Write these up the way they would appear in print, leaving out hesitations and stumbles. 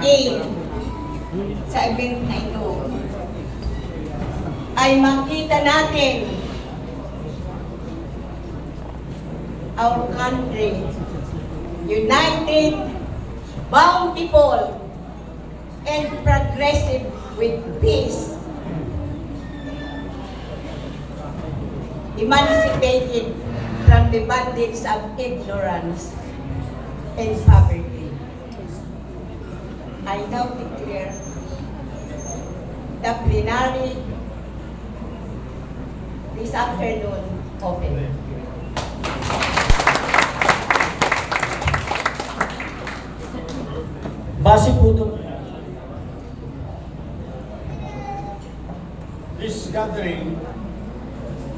aim sa event na ito ay makita natin our country united, bountiful, and progressive with peace, emancipated from the bondage of ignorance and poverty. I now declare the plenary this afternoon open. Base po doon. This gathering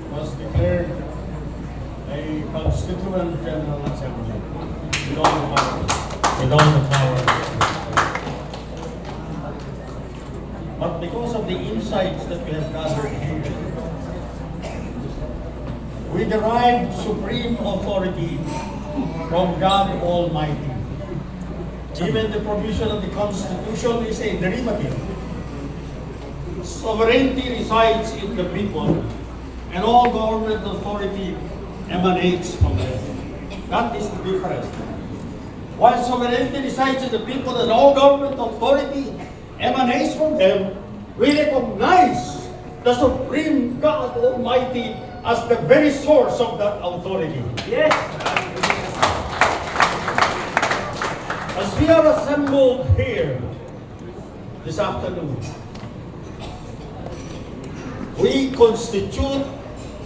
was declared a Constituent General Assembly with all the powers. With all the powers. But because of the insights that we have gathered here, we derive supreme authority from God Almighty. Even the provision of the Constitution is a derivative. Sovereignty resides in the people, and all government authority emanates from them. That is the difference. While sovereignty resides in the people and all government authority emanates from them, we recognize the Supreme God Almighty as the very source of that authority. Yes. As we are assembled here this afternoon, we constitute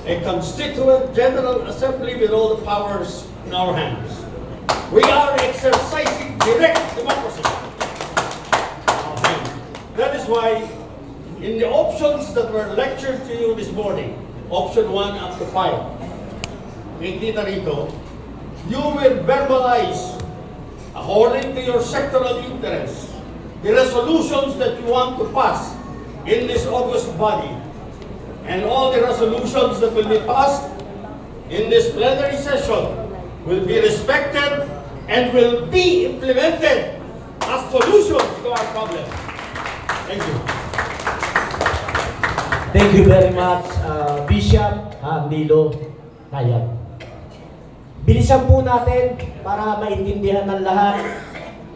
a Constituent General Assembly with all the powers in our hands. We are exercising direct democracy. That is why in the options that were lectured to you this morning, option 1 up to 5, Kita rito, you will verbalize according to your sectoral interests, the resolutions that you want to pass in this august body, and all the resolutions that will be passed in this plenary session will be respected and will be implemented as solutions to our problem. Thank you. Thank you very much, Bishop Nilo Tayag. Bilisan po natin para maintindihan ng lahat.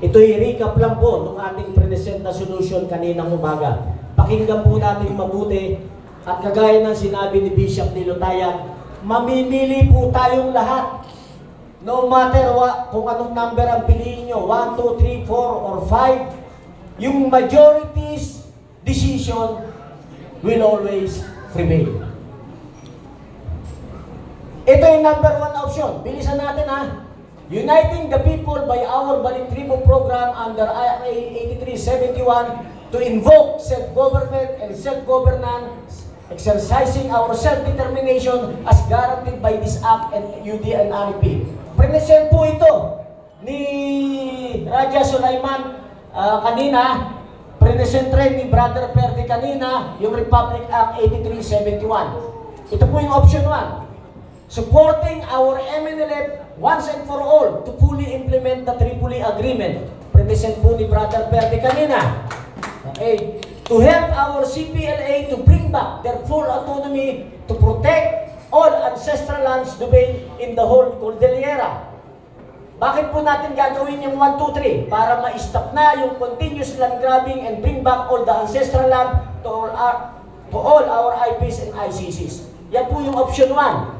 Ito'y recap lang po ng ating present na solution kaninang umaga. Pakinggan po natin mabuti at kagaya ng sinabi ni Bishop Nilo Tayag, mamimili po tayong lahat. No matter what, kung anong number ang piliin nyo, 1, 2, 3, 4, or 5, yung majority's decision will always prevail. Ito yung number 1 option. Bilisan natin ha. Uniting the people by our Balitribo program under IRA 8371 to invoke self-government and self-governance, exercising our self-determination as guaranteed by this Act and UD and RP. Present po ito ni Raja Sulaiman kanina, present rin ni Brother Perde kanina, yung Republic Act 8371. Ito po yung option 1. Supporting our MNLF once and for all to fully implement the Tripoli Agreement. Present po ni Brother Perde kanina. Okay. To help our CPLA to bring back their full autonomy to protect all ancestral lands domain in the whole Cordillera. Bakit po natin gagawin yung 1, 2, 3? Para ma-stop na yung continuous land grabbing and bring back all the ancestral land to all our IPs and ICCs. Yan po yung option 1.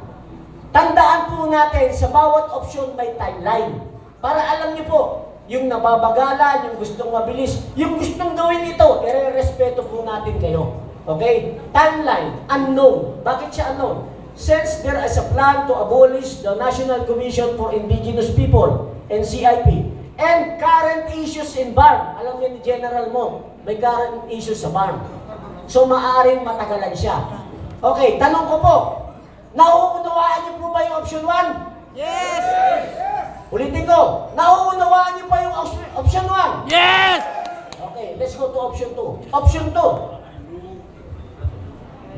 Tandaan po natin sa bawat option may timeline. Para alam niyo po, yung nababagalan, yung gustong mabilis, yung gustong gawin ito, i-respeto po natin kayo. Okay? Timeline, unknown. Bakit siya unknown? Since there is a plan to abolish the National Commission for Indigenous People, NCIP, and current issues in BARM. Alam niyo ni General Mo, may current issues sa BARM. So maaaring matagalan siya. Okay, tanong ko po, nauunawaan niyo po ba yung option 1? Yes! Ulitin ko, nauunawaan niyo pa yung option 1? Yes! Okay, let's go to option 2. Option 2.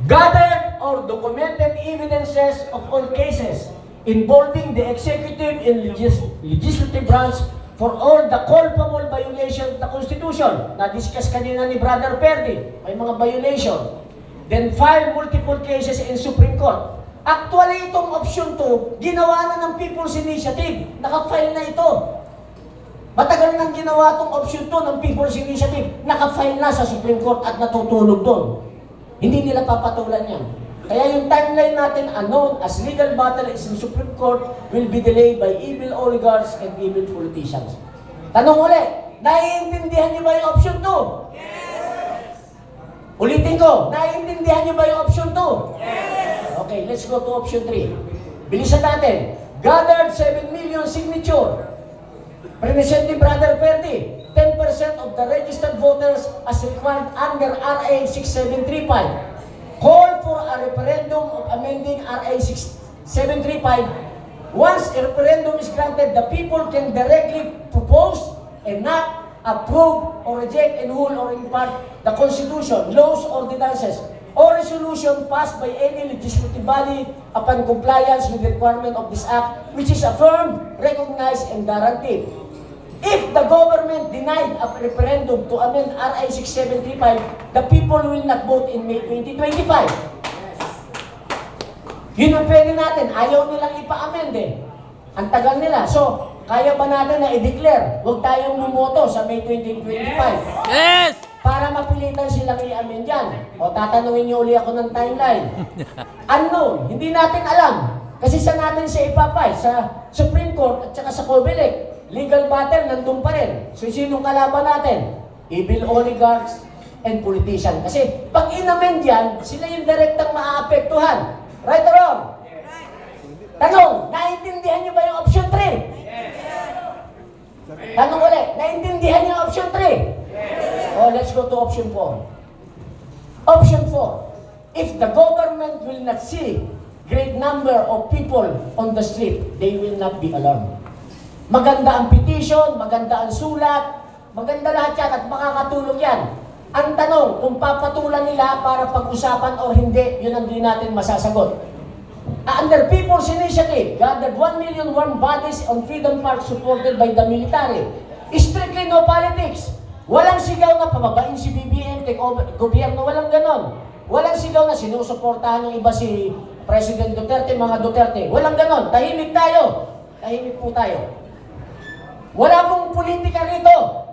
Gathered or documented evidences of all cases involving the executive and legislative branch for all the culpable violation the Constitution. Na-discuss kanina ni Brother Perdi. May mga violation. Then file multiple cases in Supreme Court. Actually, itong option 2, ginawa na ng People's Initiative. Naka-file na ito. Matagal nang ginawa itong option 2 ng People's Initiative. Naka-file na sa Supreme Court at natutulog doon. Hindi nila papatulan yan. Kaya yung timeline natin, unknown as legal battle is in Supreme Court, will be delayed by evil oligarchs and evil politicians. Tanong ulit, naiintindihan niyo ba yung option 2? Yes! Ulitin ko, naiintindihan niyo ba yung option 2? Yes! Okay, let's go to option 3. Bilisan natin. Gathered 7 million signature. Representing Brother Perdi, 10% of the registered voters as required under RA 6735. Call for a referendum of amending RA 6735. Once a referendum is granted, the people can directly propose, enact, approve, or reject in whole or in part the Constitution, laws, ordinances, or resolution passed by any legislative body upon compliance with the requirement of this Act, which is affirmed, recognized, and guaranteed. If the government denied a referendum to amend RA 6735, the people will not vote in May 2025. Yun ang pwede natin. Ayaw nilang ipa-amend eh. Ang tagal nila. So, kaya ba natin na i-declare? Huwag tayong bumoto sa May 2025. Yes! Para mapilitan silang i-amend yan. O tatanungin niyo uli ako ng timeline. Unknown. Hindi natin alam. Kasi sa natin siya ipapay sa Supreme Court at saka sa COMELEC. Legal battle, nandun pa rin. So, sinong kalaban natin? Evil oligarchs and politicians. Kasi, pag inamend yan, sila yung direktang maaapektuhan. Right or wrong? Yes. Tanong, naintindihan niyo ba yung option 3? Yes. Tanong ulit, naintindihan niyo yung option 3? Yes. Oh, let's go to option 4. Option 4. If the government will not see great number of people on the street, they will not be alarmed. Maganda ang petition, maganda ang sulat, maganda lahat yan at makakatulong yan. Ang tanong, kung papatulan nila para pag-usapan o hindi, yun ang di natin masasagot. Under People's Initiative, gathered 1 million warm bodies on Freedom Park supported by the military. Strictly no politics. Walang sigaw na pababain si BBM, take over gobyerno, walang ganon. Walang sigaw na sinusuportahan ng iba si President Duterte, mga Duterte. Walang ganon. Tahimik tayo. Tahimik po tayo. Wala pong politika rito.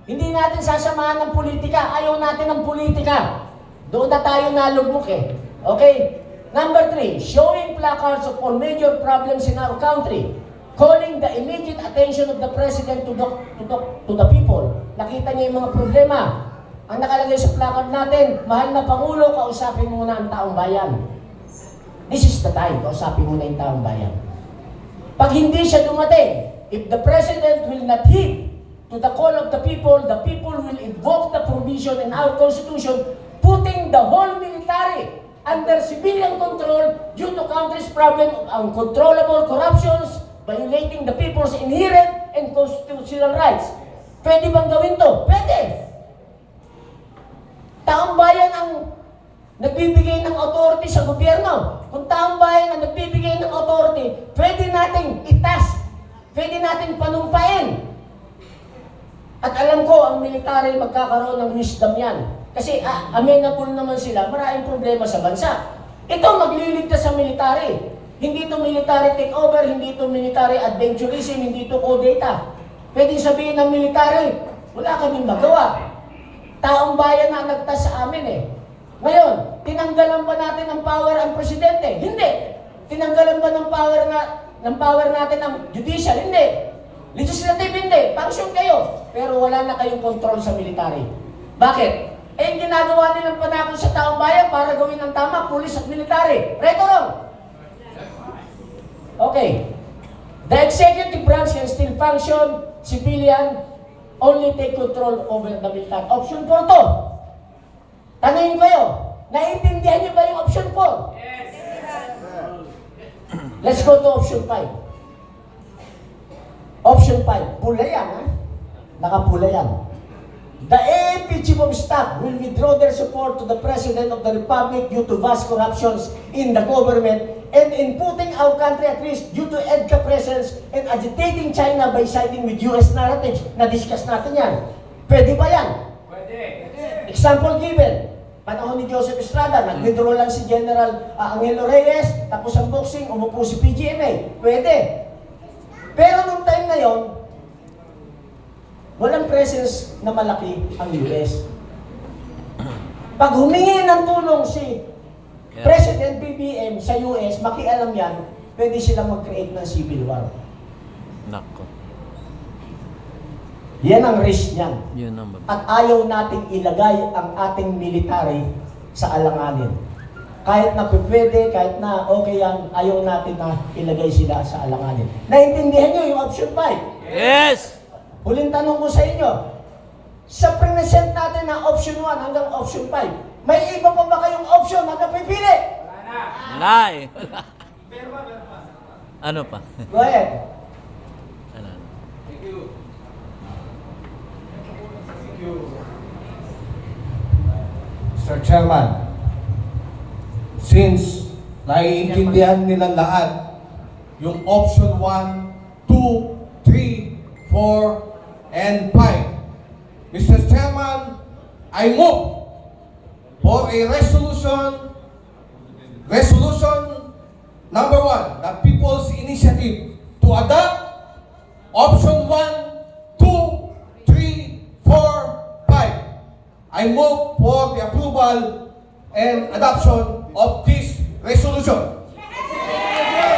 Hindi natin sasamahan ng politika. Ayaw natin ng politika. Doon na tayo nalugmok eh. Okay? Number 3, showing placards of all major problems in our country. Calling the immediate attention of the President to the people. Nakita niyo yung mga problema. Ang nakalagay sa placard natin, mahal na Pangulo, kausapin muna ang taong bayan. This is the time, kausapin muna yung taong bayan. Pag hindi siya dumating, if the President will not heed to the call of the people will invoke the provision in our Constitution, putting the whole military under civilian control due to country's problem of uncontrollable corruptions, violating the people's inherent and constitutional rights. Pwede bang gawin to? Pwede! Taong bayan ang nagbibigay ng authority sa gobyerno. Kung taong bayan ang nagbibigay ng authority, pwede nating itas. Pwede natin panumpain. At alam ko, ang military magkakaroon ng wisdom yan. Kasi amenable naman sila, maraming problema sa bansa. Ito, magliligtas sa military. Hindi ito military takeover, hindi ito military adventurism, hindi ito co-data. Pwede sabihin ng military, wala kaming magawa. Taong bayan na nagtas sa amin eh. Ngayon, tinanggalan ba natin ng power ang presidente? Hindi. Tinanggalan ba ng power natin ang judicial? Hindi. Legislative? Hindi. Function kayo. Pero wala na kayong control sa military. Bakit? Eh, ginagawa nilang panakot sa taong bayan para gawin ng tama, pulis at military. Right or wrong? Okay. The executive branch can still function, civilian, only take control over the military. Option 4 to. Tanungin ko kayo, naiintindihan niyo ba yung option 4? Yes. Let's go to option 5. Option 5. Pula yan, ha? Nakapula yan. The AAP Chief of Staff will withdraw their support to the President of the Republic due to vast corruptions in the government and in putting our country at risk due to EDCA presence and agitating China by siding with US narratives. Na-discuss natin yan. Pwede ba yan? Pwede. Example given, panahon ni Joseph Estrada, nag-withdraw lang si General Angelo Reyes, tapos ang boxing, umupo si PGMA. Pwede. Pero nung time na yon, walang presence na malaki ang US. Pag humingi ng tulong si President BBM sa US, makialam yan, pwede silang mag-create ng civil war. Nako. Yan ang risk niyan. Yun ang At ayaw nating ilagay ang ating military sa alanganin. Kahit na pwede, kahit na okay yan, ayaw natin na ilagay sila sa alanganin. Naintindihan nyo yung option 5? Yes! Huling tanong ko sa inyo, sa present natin na option 1 hanggang option 5, may iba pa ba kayong option na napipili? Wala eh. Ano pa? Go ahead. Ano? Mr. Chairman, since naiintindihan nila lahat yung option 1, 2, 3, 4, and 5, Mr. Chairman, I move for a resolution number 1, the People's Initiative to adopt option 1, 2, 3, 4, 5. I move for the approval and adoption of this resolution.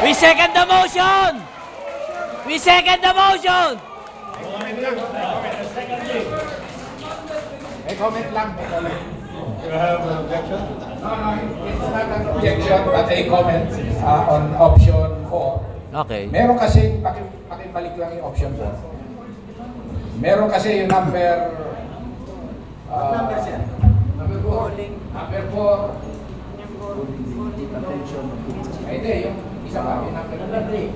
We second the motion! We second the motion! May comment lang. You have an objection? No, it's not an objection, but a comment on option 4. Okay. Meron kasi, pakibalik lang yung option 4. Meron kasi yung number... Number siya. Number 4. Number 4. Ay, hindi, yung isa pa, yung number 3.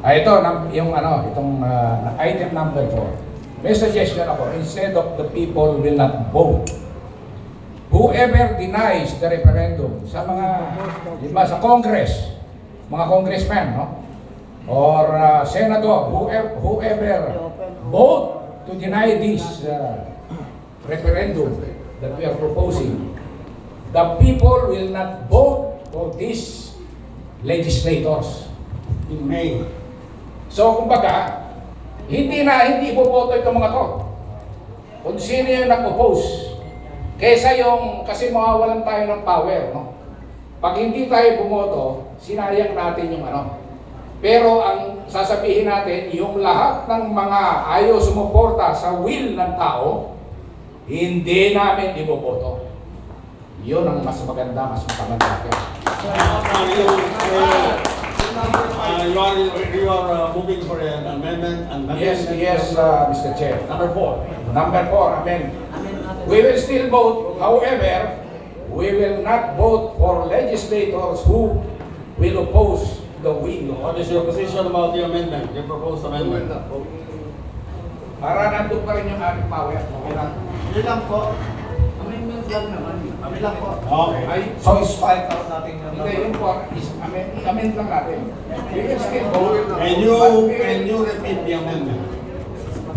Ito, yung itong item number 4. May suggestion ako, instead of the people will not vote, whoever denies the referendum sa mga, di ba, sa Congress, mga congressmen, no? Or senator, whoever vote to deny this referendum that we are proposing, the people will not vote for these legislators. In May. So, kumbaga, hindi iboboto itong mga to. Kung sino yung nag-oppose. Kesa yung, kasi mawawalan tayo ng power, no? Pag hindi tayo bumoto, sinayang natin yung Pero ang sasabihin natin, yung lahat ng mga ayaw sumuporta sa will ng tao, hindi namin iboboto. Yun ang mas maganda, mas maganda. You are moving for an amendment. Yes, Mr. Chair. Number 4. Number 4, amendment. We will still vote, however, we will not vote for legislators who will oppose the will. What is your position about the amendment, your proposed amendment? Para nandun pa rin yung aming power. Okay lang. Hindi lang po. Amendment lang naman. Kami lang po. Okay. Ay, So, strike out natin yung hindi, yung 4 is amend lang natin. We will still vote. Can you repeat the amendment?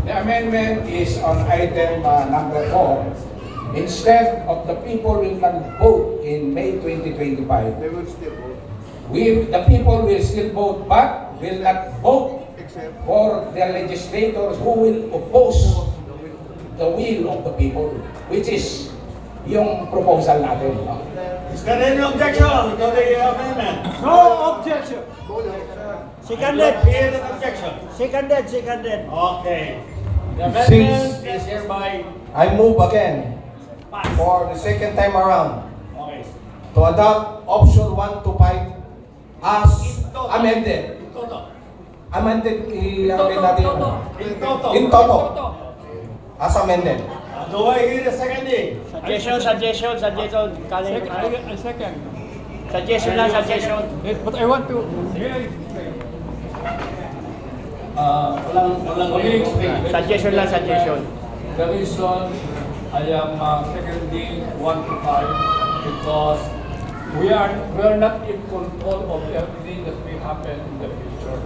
The amendment is on item number 4. Instead of the people will not vote in May 2025, They will still vote. the people will still vote but will not vote for the legislators who will oppose the will of the people, which is yung proposal natin. No? Is there any objection to the amendment? No objection. Seconded. Hear an objection. Seconded. Okay. The amendment Since- is hereby I move again passed. for the second time around Okay. to adopt option 1 to 5 as amended. In toto. Amended, i-amend natin yun. In toto. In toto. As amended. Do I hear a seconding? Suggestion. Second. Suggestion lang, suggestion. Yes, but I want to. Walang Suggestion lang, suggestion. The reason I am seconding 1 to 5 because we are not in control of everything that will happen in the future.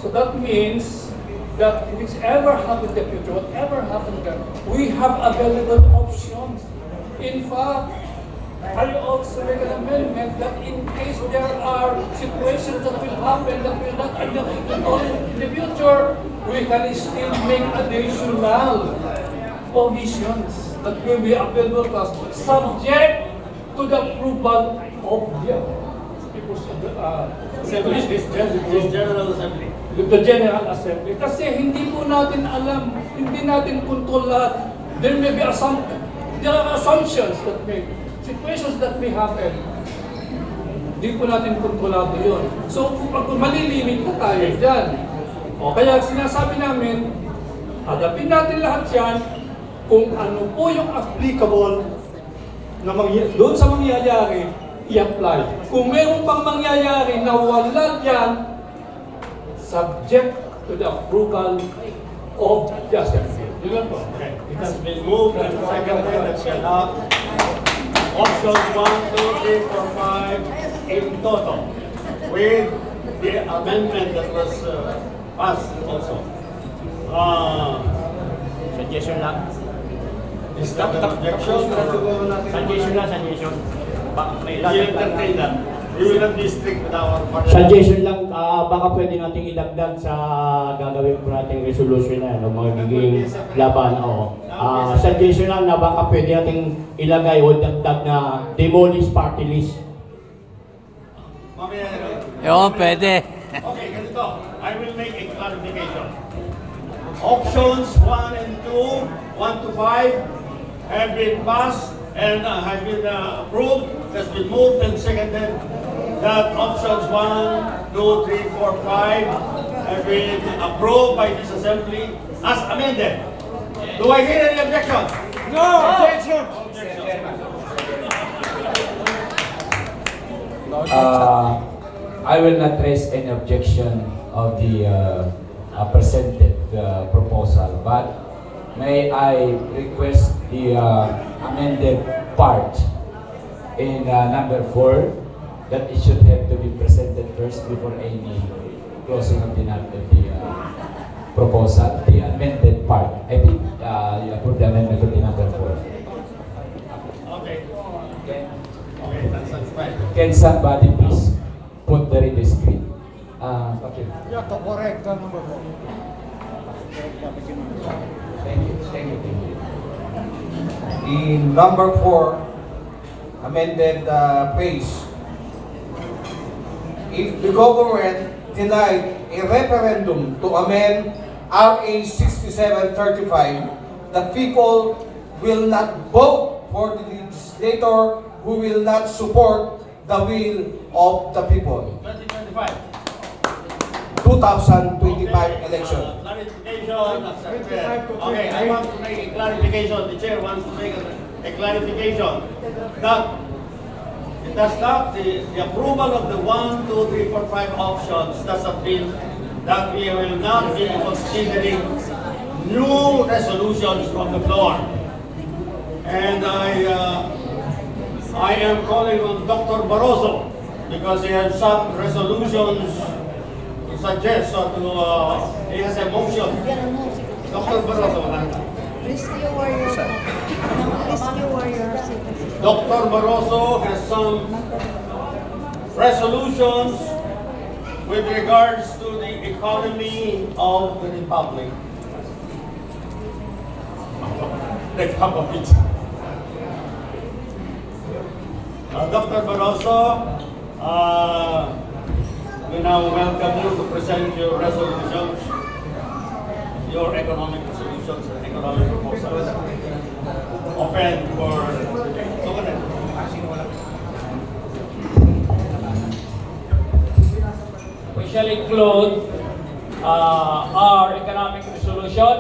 So that means that whichever happens in the future, whatever happens there, we have available options. In fact, I also make an amendment that in case there are situations that will happen that will not be controlled in the future, we can still make additional provisions that will be available to us, subject to the approval of the General Assembly. the General Assembly. Kasi hindi po natin alam, hindi natin kontrol lahat. There may be there are assumptions that may, situations that may happen. Hindi po natin kontrolado yun. So, pag malilimit na tayo dyan. O kaya sinasabi namin, adapin natin lahat yan kung ano po yung applicable na doon sa mangyayari, i-apply. Kung meron pang mangyayari na wala dyan, subject to the approval of the Assembly. Yun lang po. Okay. It has been moved and seconded that we adopt options 1, 2, 3, 4, 5 in total with the amendment that was passed also. Suggestion lang. Is that an objection? Suggestion lang, suggestion. May We will entertain that. We will not be strict with our parliament. Suggestion lang, baka pwede nating idagdag sa gagawin po nating resolution na ano, magiging laban. Suggestion lang na baka pwede nating ilagay o dagdag na demolish party list. Mamaya na. Yun, pwede. Okay, ganito. I will make a clarification. Options 1 and 2, 1 to 5 have been passed and have been approved. Has been moved and seconded that options 1, 2, 3, 4, 5 have been approved by this assembly as amended. Do I hear any objection? No! Objection! I will not raise any objection of the presented proposal, but may I request the amended part in number 4 that it should have to be presented first before any closing of the proposal, the amended part. I think you approve the amendment to the number 4. Okay. Okay. Okay, that's fine. Can somebody please put the read screen? Okay. Yeah, to correct the number 4. Thank you. Thank you. Thank you. In number 4, amended page. If the government denied a referendum to amend RA 6735, the people will not vote for the legislator who will not support the will of the people. 2025. 2025 election. Clarification. Okay, I want to make a clarification. The chair wants to make a clarification that it does not, the approval of the 1, 2, 3, 4, 5 options does not mean that we will not be considering new resolutions from the floor. And I am calling on Dr. Barroso because he has some resolutions to suggest or to, he has a motion. Dr. Barroso, Rescue warrior. Rescue warrior. Dr. Barroso has some resolutions with regards to the economy of the Republic. Dr. Barroso, we now welcome you to present your resolutions, your economic resolutions and economic proposals. Open for We shall include our economic resolution.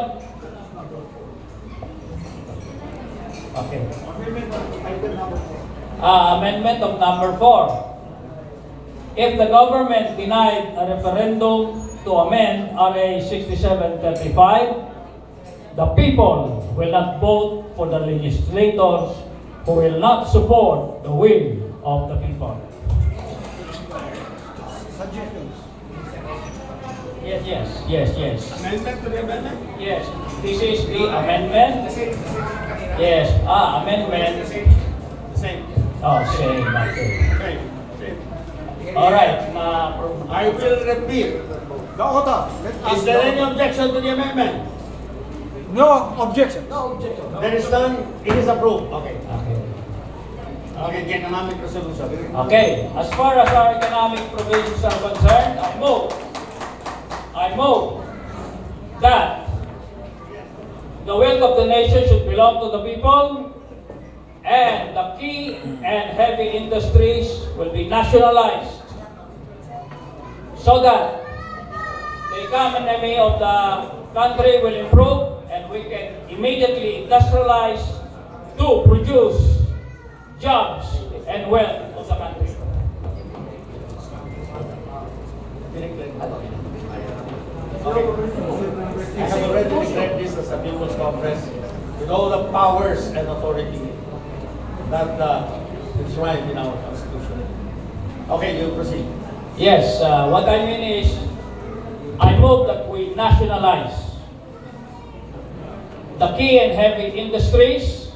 Okay. Amendment of number 4. If the government denied a referendum to amend RA 6735, the people will not vote for the legislators who will not support the will of the people. Yes, Yes. Amendment to the amendment? Yes, this is the amendment. Yes, amendment. The same. Oh, same, okay. Same. All right, I will repeat. Is there any objection to the amendment? No objection. There is none. It is approved. Okay. Okay. Okay, the economic resolution. Okay, as far as our economic provisions are concerned, I move that the wealth of the nation should belong to the people, and the key and heavy industries will be nationalized so that the economy of the country will improve and we can immediately industrialize to produce jobs and wealth of the country. I have already declared this as a People's Congress with all the powers and authority that enshrined in our Constitution. Okay, you proceed. Yes, what I mean is, I move that we nationalize the key and heavy industries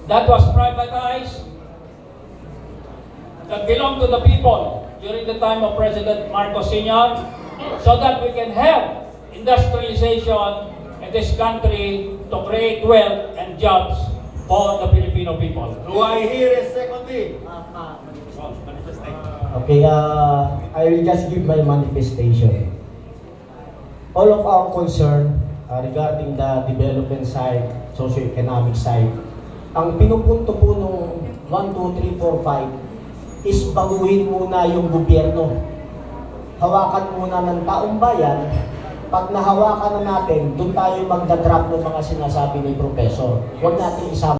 that was privatized, that belong to the people during the time of President Marcos Sr., so that we can have industrialization in this country to create wealth and jobs for the Filipino people. Do I hear a secondly? Okay, I will just give my manifestation. All of our concern regarding the development side, socio-economic side, ang pinupunto po nung 1, 2, 3, 4, 5 is baguhin muna yung gobyerno. Hawakan muna ng taong bayan. Pag nahawakan na natin, doon tayo magdadrop ng mga sinasabi ni Professor. Huwag natin isama.